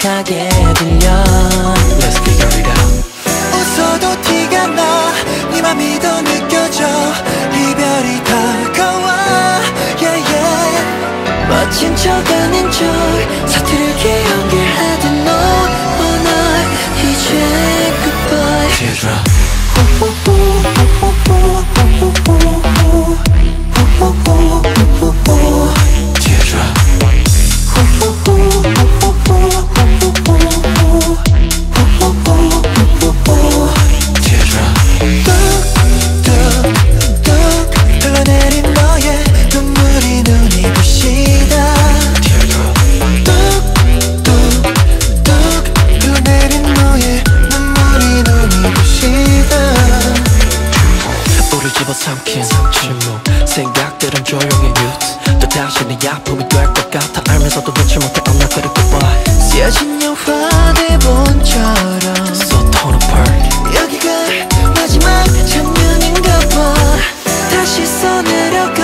어색하게 들려. Let's figure it out. 웃어도 티가 나, 네 맘이 더 느껴져. 이별이 다가와, yeah, yeah. 멋진 척 아닌 척 서투르게 연결하던 너와 나 이제 goodbye. Teardrop. 삼킨 침묵 생각들은 조용히 mute 또 다시 내 아픔이 될 것 같아 알면서도 놓지 못해 I'm not gonna goodbye. 쓰여진 영화 대본처럼 So torn apart. 여기가 마지막 장면인가 봐. 다시 써내려가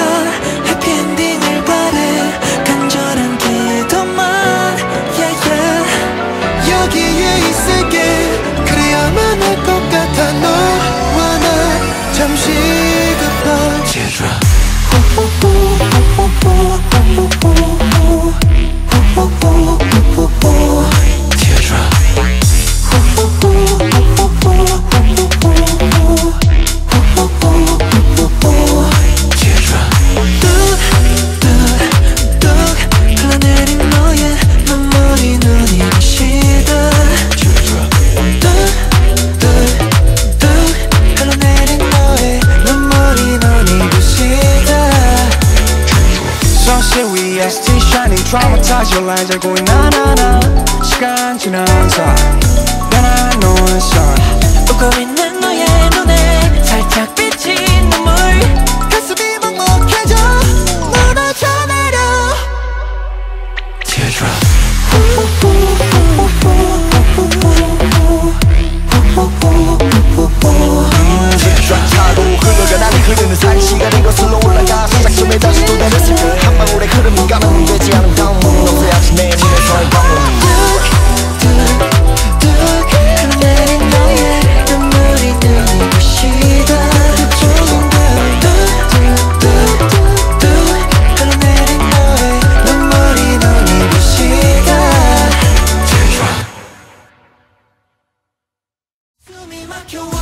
해피엔딩을 바래 간절한 기도만 yeah, yeah. 여기에 있을게 그래야만 할 것 같아. 너와 나 잠시 Teardrop. Still shining, traumatized your lines are going na na na. 시간 지난 사이 변한 너의 sign. 웃고 있는 너의 눈에 살짝 비친 눈물. 가슴이 먹먹해져 무너져 내려. Teardrop. 차로 흘러가 나는 흐르는 사이 시간이 거슬러 올라가 상상점에 다시 도달했을 때 한 방울의 흐름이 가면되지 않은 다음 없어야지 내 눈에서의 방울. 뚝뚝뚝 흘러내린 너의 눈물이 눈이 부시다. 조금 더 뚝뚝뚝뚝 흘러내린 너의 눈물이 눈이 부시다. Teardrop. 숨이 막혀